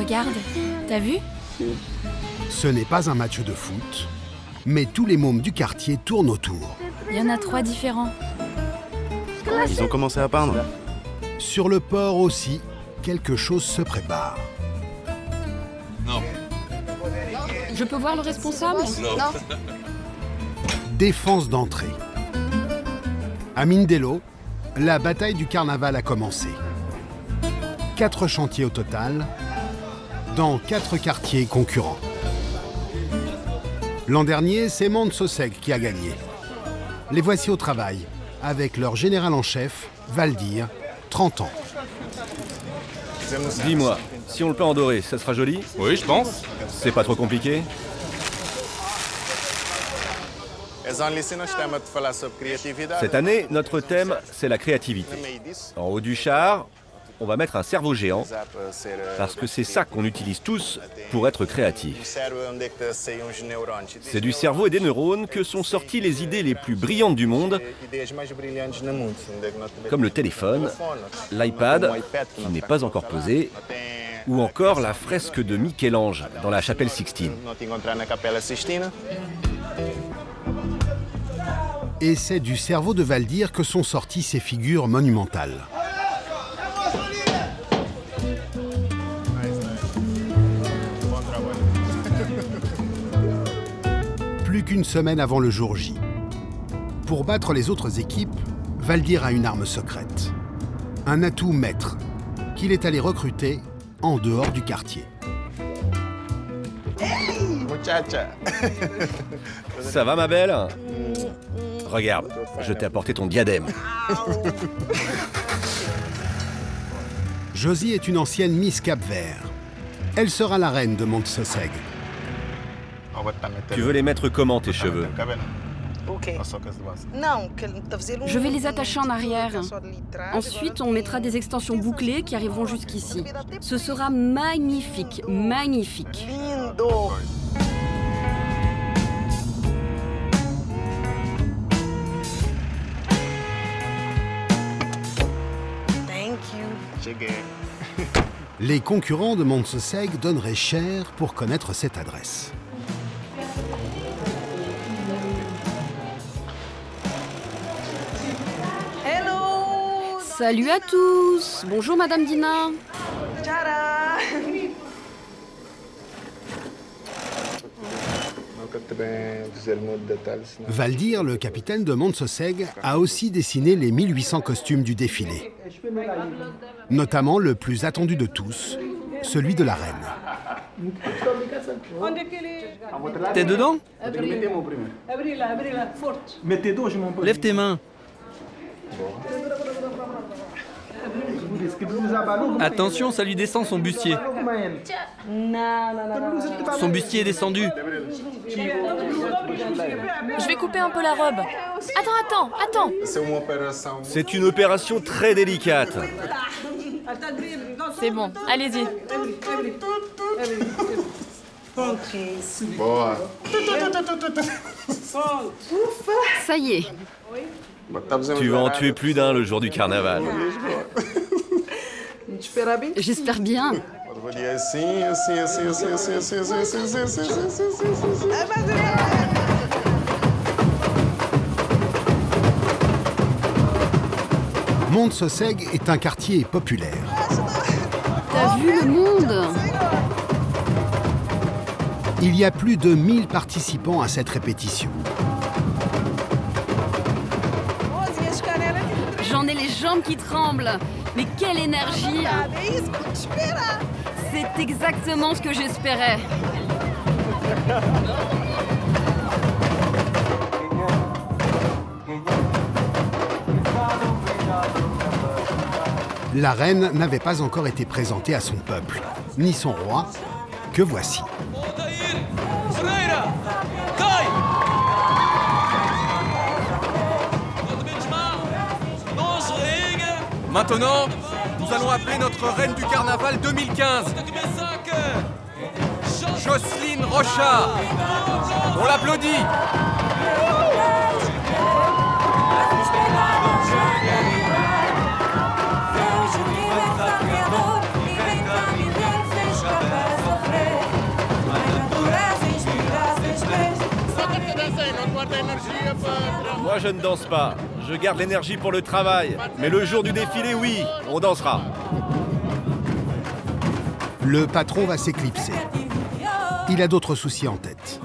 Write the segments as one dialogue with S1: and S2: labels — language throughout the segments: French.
S1: Regarde, t'as vu?
S2: Ce n'est pas un match de foot, mais tous les mômes du quartier tournent autour.
S1: Il y en a 3 différents.
S3: Ils ont commencé à peindre.
S2: Sur le port aussi, quelque chose se prépare.
S4: Non.
S1: Je peux voir le responsable?
S4: Non.
S2: Défense d'entrée. À Mindelo, la bataille du carnaval a commencé. 4 chantiers au total, dans 4 quartiers concurrents. L'an dernier, c'est Montsoseg qui a gagné. Les voici au travail, avec leur général en chef, Valdir, 30 ans.
S5: Dis-moi, si on le peint en doré, ça sera joli?
S4: Oui, je pense.
S5: C'est pas trop compliqué? Cette année, notre thème, c'est la créativité. En haut du char, on va mettre un cerveau géant, parce que c'est ça qu'on utilise tous pour être créatifs. C'est du cerveau et des neurones que sont sorties les idées les plus brillantes du monde, comme le téléphone, l'iPad, qui n'est pas encore posé, ou encore la fresque de Michel-Ange dans la chapelle Sixtine.
S2: Et c'est du cerveau de Valdir que sont sorties ces figures monumentales. Plus qu'une semaine avant le jour J. Pour battre les autres équipes, Valdir a une arme secrète. Un atout maître qu'il est allé recruter en dehors du quartier.
S5: Ça va, ma belle? Regarde, je t'ai apporté ton diadème.
S2: Josie est une ancienne Miss Cap-Vert. Elle sera la reine de Montsoseg.
S5: Tu veux les mettre comment, tes cheveux?
S1: Je vais les attacher en arrière. Ensuite, on mettra des extensions bouclées qui arriveront jusqu'ici. Ce sera magnifique, magnifique.
S2: Les concurrents de Montsoseg donneraient cher pour connaître cette adresse.
S1: Salut à tous! Bonjour Madame Dina!
S2: Valdir, le capitaine de Montsoseg, a aussi dessiné les 1800 costumes du défilé. Notamment le plus attendu de tous, celui de la reine.
S6: T'es dedans? Lève tes mains. Attention, ça lui descend son bustier. Son bustier est descendu.
S1: Je vais couper un peu la robe. Attends.
S5: C'est une opération très délicate.
S1: C'est bon, allez-y. Ça y est.
S5: Tu vas en tuer plus d'un le jour du carnaval.
S1: J'espère bien.
S2: Montsoseg est un quartier populaire.
S1: T'as vu le monde?
S2: Il y a plus de 1000 participants à cette répétition.
S1: J'en ai les jambes qui tremblent. Mais quelle énergie! C'est exactement ce que j'espérais.
S2: La reine n'avait pas encore été présentée à son peuple, ni son roi, que voici.
S6: Maintenant, nous allons appeler notre reine du carnaval 2015. Jocelyne Rochard. On l'applaudit.
S5: Moi, je ne danse pas. Je garde l'énergie pour le travail. Mais le jour du défilé, oui, on dansera.
S2: Le patron va s'éclipser. Il a d'autres soucis en tête.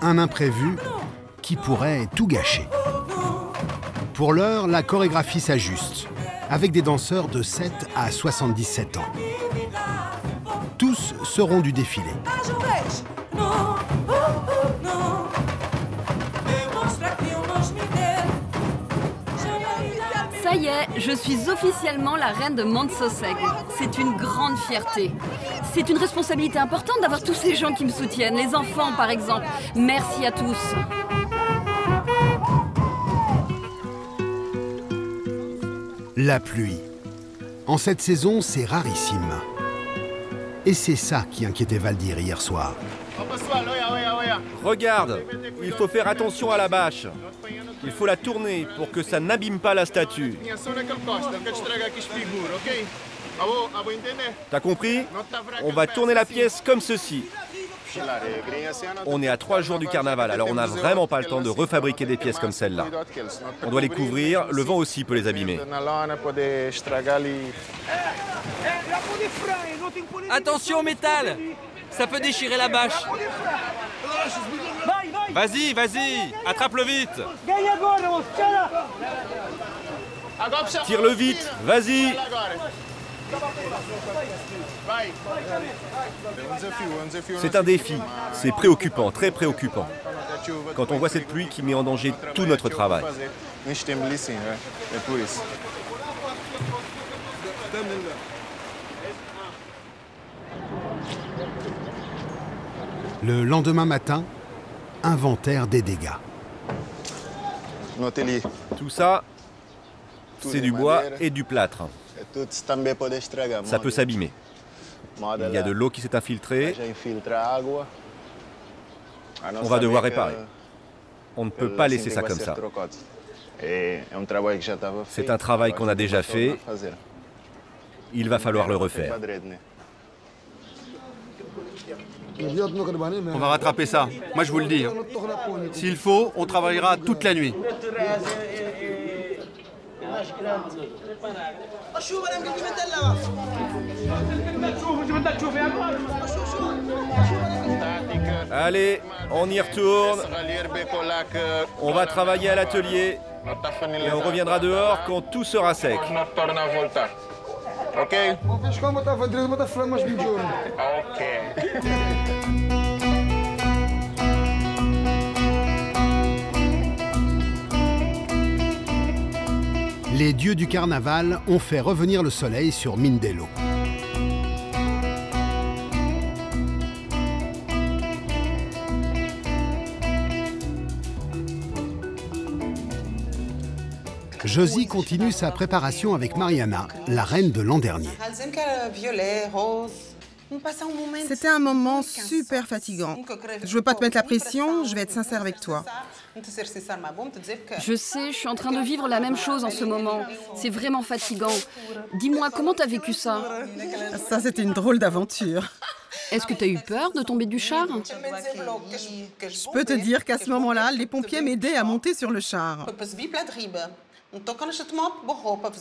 S2: Un imprévu qui pourrait tout gâcher. Pour l'heure, la chorégraphie s'ajuste, avec des danseurs de 7 à 77 ans. Tous seront du défilé.
S1: Ça y est, je suis officiellement la reine de Montsoseg. C'est une grande fierté. C'est une responsabilité importante d'avoir tous ces gens qui me soutiennent, les enfants par exemple. Merci à tous.
S2: La pluie. En cette saison, c'est rarissime. Et c'est ça qui inquiétait Valdir hier soir.
S5: Regarde, il faut faire attention à la bâche. Il faut la tourner pour que ça n'abîme pas la statue. T'as compris? On va tourner la pièce comme ceci. On est à 3 jours du carnaval, alors on n'a vraiment pas le temps de refabriquer des pièces comme celle-là. On doit les couvrir, le vent aussi peut les abîmer.
S6: Attention au métal! Ça peut déchirer la bâche. Vas-y, vas-y, attrape-le vite.
S5: Tire-le vite, vas-y. C'est un défi, c'est préoccupant, très préoccupant. Quand on voit cette pluie qui met en danger tout notre travail.
S2: Le lendemain matin, inventaire des dégâts.
S5: Tout ça, c'est du bois et du plâtre. Ça peut s'abîmer. Il y a de l'eau qui s'est infiltrée. On va devoir réparer. On ne peut pas laisser ça comme ça. C'est un travail qu'on a déjà fait. Il va falloir le refaire.
S4: On va rattraper ça. Moi, je vous le dis. Hein. S'il faut, on travaillera toute la nuit.
S5: Allez, on y retourne. On va travailler à l'atelier. Et on reviendra dehors quand tout sera sec.
S7: Ok?
S2: Les dieux du carnaval ont fait revenir le soleil sur Mindelo. Josie continue sa préparation avec Mariana, la reine de l'an dernier.
S8: C'était un moment super fatigant. Je veux pas te mettre la pression, je vais être sincère avec toi.
S1: Je sais, je suis en train de vivre la même chose en ce moment. C'est vraiment fatigant. Dis-moi, comment t'as vécu ça?
S8: Ça, c'était une drôle d'aventure.
S1: Est-ce que t'as eu peur de tomber du char?
S8: Je peux te dire qu'à ce moment-là, les pompiers m'aidaient à monter sur le char.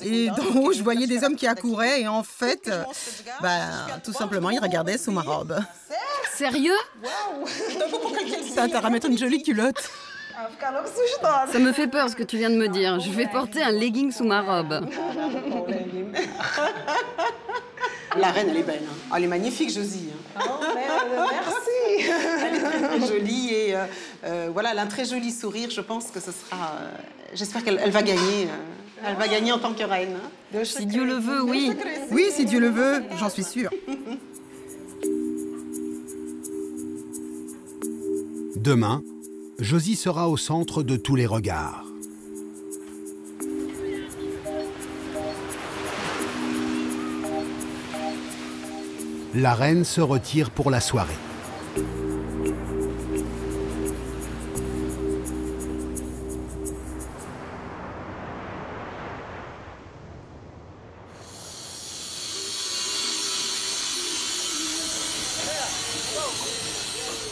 S8: Et d'en haut, je voyais des hommes qui accouraient et en fait, tout simplement, ils regardaient sous ma robe.
S1: Sérieux?
S8: T'as intérêt à mettre une jolie culotte.
S1: Ça me fait peur ce que tu viens de me dire. Je vais porter un legging sous ma robe.
S8: La reine, elle est belle. Hein. Elle est magnifique, Josie. Hein.
S9: Oh, merci.
S8: Elle est très, très jolie et voilà, elle a un très joli sourire. Je pense que ce sera... J'espère qu'elle va gagner. Elle va gagner en tant que reine.
S1: Hein. Si Dieu le veut, oui.
S8: Oui, si Dieu le veut, j'en suis sûre.
S2: Demain, Josie sera au centre de tous les regards. La reine se retire pour la soirée.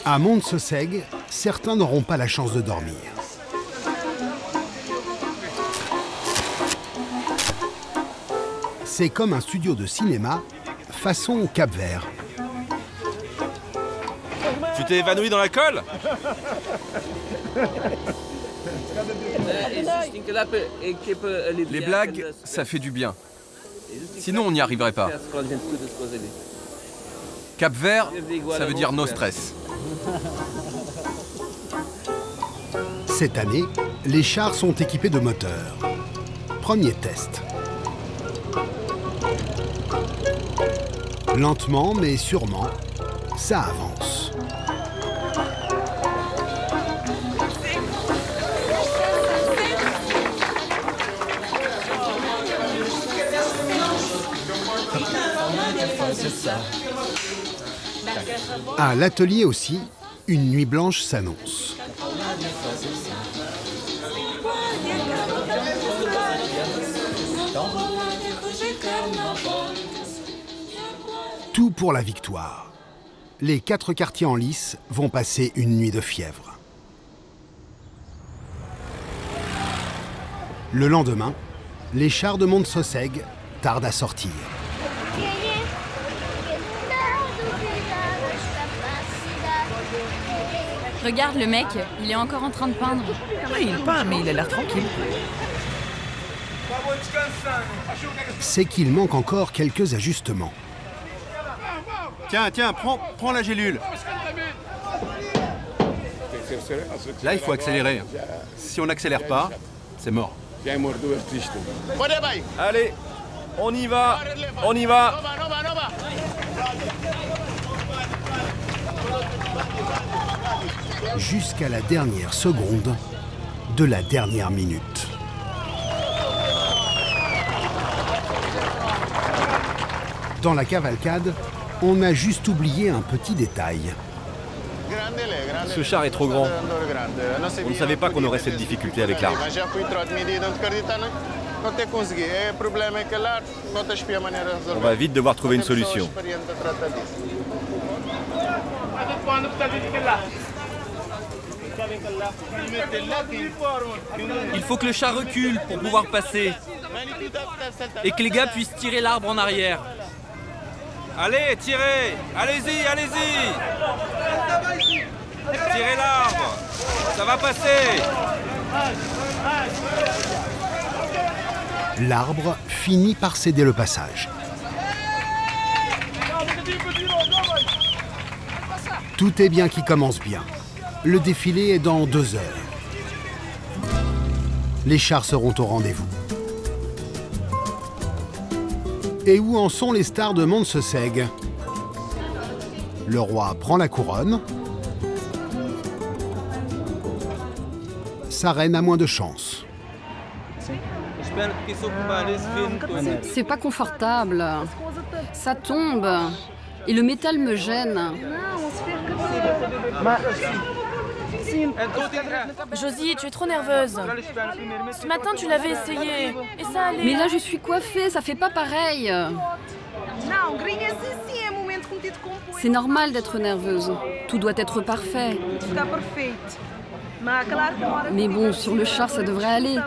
S2: À Montsoseg, certains n'auront pas la chance de dormir. c'est comme un studio de cinéma façon Cap-Vert.
S6: Tu t'es évanoui dans la colle? Les blagues, ça fait du bien. Sinon, on n'y arriverait pas. Cap-Vert, ça veut dire no stress.
S2: Cette année, les chars sont équipés de moteurs. Premier test. Lentement mais sûrement, ça avance. À l'atelier aussi, une nuit blanche s'annonce. Tout pour la victoire. Les 4 quartiers en lice vont passer une nuit de fièvre. Le lendemain, les chars de Montsoseg tardent à sortir.
S1: Regarde le mec, il est encore en train de peindre.
S7: Oui, il peint, mais il a l'air tranquille.
S2: C'est qu'il manque encore quelques ajustements.
S4: Tiens, prends la gélule. Là, il faut accélérer. Si on n'accélère pas, c'est mort.
S5: Allez, on y va, on y va.
S2: Jusqu'à la dernière seconde de la dernière minute. Dans la cavalcade, on a juste oublié un petit détail.
S5: Ce char est trop grand. On ne savait pas qu'on aurait cette difficulté avec l'arbre. On va vite devoir trouver une solution.
S10: Il faut que le chat recule pour pouvoir passer. Et que les gars puissent tirer l'arbre en arrière.
S6: Allez, tirez! Allez-y, allez-y! Tirez l'arbre! Ça va passer!
S2: L'arbre finit par céder le passage. Tout est bien qui commence bien. Le défilé est dans 2 heures. Les chars seront au rendez-vous. Et où en sont les stars de Montsoseg? Le roi prend la couronne. Sa reine a moins de chance.
S1: C'est pas confortable. Ça tombe. Et le métal me gêne.
S11: Josie, tu es trop nerveuse. Ce matin, tu l'avais essayé. Et ça allait.
S1: Mais là, je suis coiffée, ça fait pas pareil. C'est normal d'être nerveuse. Tout doit être parfait. Mais bon, sur le char, ça devrait aller.